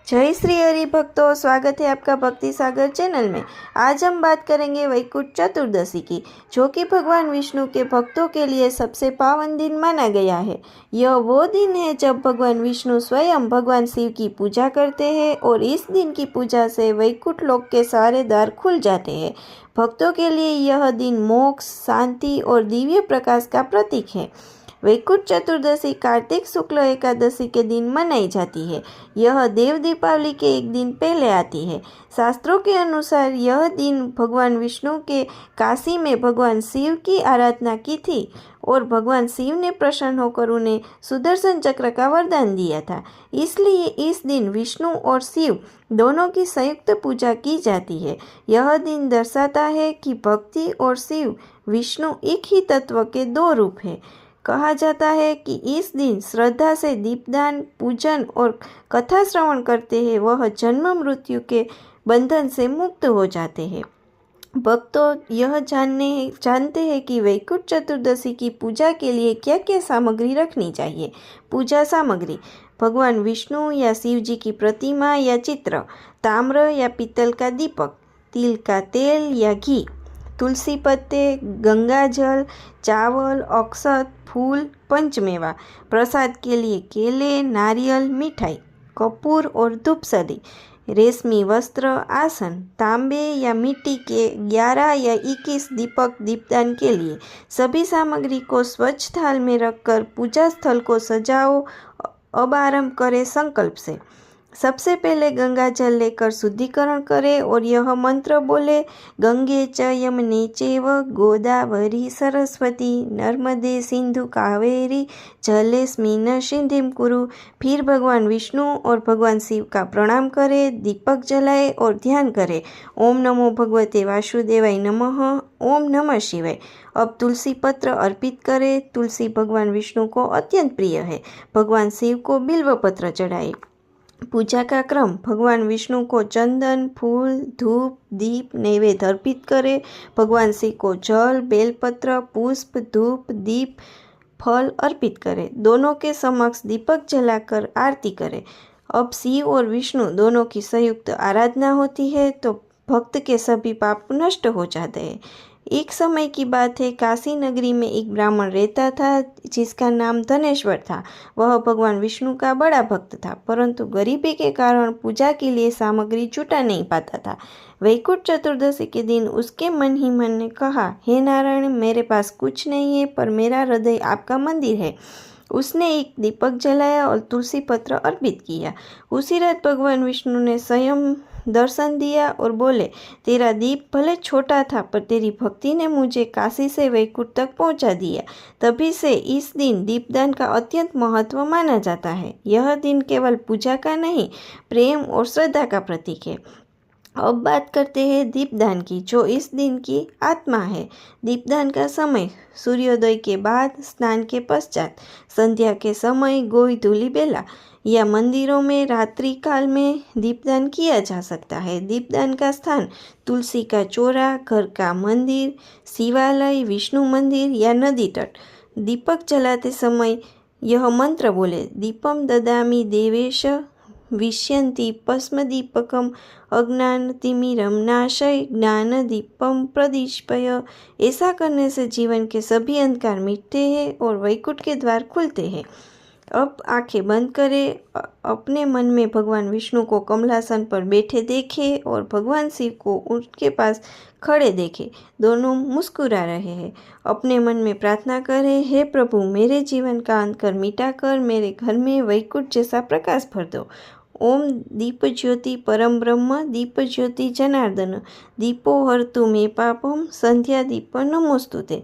जय श्री हरि भक्तों, स्वागत है आपका भक्ति सागर चैनल में। आज हम बात करेंगे वैकुंठ चतुर्दशी की, जो कि भगवान विष्णु के भक्तों के लिए सबसे पावन दिन माना गया है। यह वो दिन है जब भगवान विष्णु स्वयं भगवान शिव की पूजा करते हैं और इस दिन की पूजा से वैकुंठ लोक के सारे द्वार खुल जाते हैं। भक्तों के लिए यह दिन मोक्ष, शांति और दिव्य प्रकाश का प्रतीक है। वैकुंठ चतुर्दशी कार्तिक शुक्ल एकादशी के दिन मनाई जाती है। यह देव दीपावली के एक दिन पहले आती है। शास्त्रों के अनुसार यह दिन भगवान विष्णु के काशी में भगवान शिव की आराधना की थी और भगवान शिव ने प्रसन्न होकर उन्हें सुदर्शन चक्र का वरदान दिया था। इसलिए इस दिन विष्णु और शिव दोनों की संयुक्त पूजा की जाती है। यह दिन दर्शाता है कि भक्ति और शिव विष्णु एक ही तत्व के दो रूप हैं। कहा जाता है कि इस दिन श्रद्धा से दीपदान, पूजन और कथा श्रवण करते हैं वह जन्म मृत्यु के बंधन से मुक्त हो जाते हैं। भक्तों यह जानते हैं कि वैकुंठ चतुर्दशी की पूजा के लिए क्या क्या सामग्री रखनी चाहिए। पूजा सामग्री: भगवान विष्णु या शिव जी की प्रतिमा या चित्र, ताम्र या पीतल का दीपक, तिल का तेल या घी, तुलसी पत्ते, गंगा जल, चावल, अक्षत, फूल, पंचमेवा। प्रसाद के लिए केले, नारियल, मिठाई, कपूर और धूपसरी, रेशमी वस्त्र, आसन, तांबे या मिट्टी के 11 या 21 दीपक दीपदान के लिए। सभी सामग्री को स्वच्छ थाल में रखकर पूजा स्थल को सजाओ। अब आरंभ करें संकल्प से। सबसे पहले गंगा जल लेकर शुद्धिकरण करें और यह मंत्र बोले: गंगे च यमुने चैव गोदावरी सरस्वती नर्मदे सिंधु कावेरी जलेस्मिन् सिंधिं कुरु। फिर भगवान विष्णु और भगवान शिव का प्रणाम करें, दीपक जलाए और ध्यान करें: ओम नमो भगवते वासुदेवाय नमः, ओम नमः शिवाय। अब तुलसी पत्र अर्पित करें। तुलसी भगवान विष्णु को अत्यंत प्रिय है। भगवान शिव को बिल्व पत्र चढ़ाए। पूजा का क्रम: भगवान विष्णु को चंदन, फूल, धूप, दीप, नैवेद्य अर्पित करें। भगवान शिव को जल, बेलपत्र, पुष्प, धूप, दीप, फल अर्पित करें। दोनों के समक्ष दीपक जलाकर आरती करें। अब शिव और विष्णु दोनों की संयुक्त आराधना होती है तो भक्त के सभी पाप नष्ट हो जाते हैं। एक समय की बात है, काशी नगरी में एक ब्राह्मण रहता था जिसका नाम धनेश्वर था। वह भगवान विष्णु का बड़ा भक्त था, परंतु गरीबी के कारण पूजा के लिए सामग्री जुटा नहीं पाता था। वैकुंठ चतुर्दशी के दिन उसके मन ही मन ने कहा, हे नारायण, मेरे पास कुछ नहीं है पर मेरा हृदय आपका मंदिर है। उसने एक दीपक जलाया और तुलसी पत्र अर्पित किया। उसी रात भगवान विष्णु ने स्वयं दर्शन दिया और बोले, तेरा दीप भले छोटा था पर तेरी भक्ति ने मुझे काशी से वैकुंठ तक पहुंचा दिया। तभी से इस दिन दीपदान का अत्यंत महत्व माना जाता है। यह दिन केवल पूजा का नहीं, प्रेम और श्रद्धा का प्रतीक है। अब बात करते हैं दीपदान की, जो इस दिन की आत्मा है। दीपदान का समय: सूर्योदय के बाद, स्नान के पश्चात, संध्या के समय, गोधूली बेला या मंदिरों में रात्रि काल में दीपदान किया जा सकता है। दीपदान का स्थान: तुलसी का चौरा, घर का मंदिर, शिवालय, विष्णु मंदिर या नदी तट। दीपक जलाते समय यह मंत्र बोले: दीपम ददामि देवेश विष्यन्ति भस्मदीपकम अज्ञानतिमिरं नाशय ज्ञान दीपम प्रदीपय। ऐसा करने से जीवन के सभी अंधकार मिटते हैं और वैकुंठ के द्वार खुलते हैं। अब आंखें बंद करें। अपने मन में भगवान विष्णु को कमलासन पर बैठे देखें और भगवान शिव को उनके पास खड़े देखें। दोनों मुस्कुरा रहे हैं। अपने मन में प्रार्थना करें, हे प्रभु, मेरे जीवन का अंधकार मिटाकर मेरे घर में वैकुंठ जैसा प्रकाश भर दो। ओम दीप ज्योति परम ब्रह्म दीप ज्योति जनार्दन दीपो हरतु मे पापम संध्या दीप नमोस्तुते।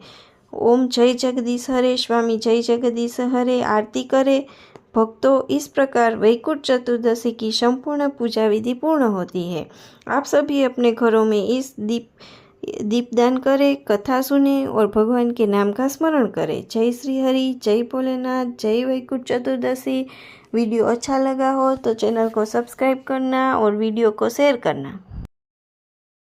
ओम जय जगदीश हरे, स्वामी जय जगदीश हरे आरती करे। भक्तों, इस प्रकार वैकुंठ चतुर्दशी की संपूर्ण पूजा विधि पूर्ण होती है। आप सभी अपने घरों में इस दीपदान करें, कथा सुने और भगवान के नाम का स्मरण करें। जय श्री हरि, जय भोलेनाथ, जय वैकुंठ चतुर्दशी। वीडियो अच्छा लगा हो तो चैनल को सब्सक्राइब करना और वीडियो को शेयर करना।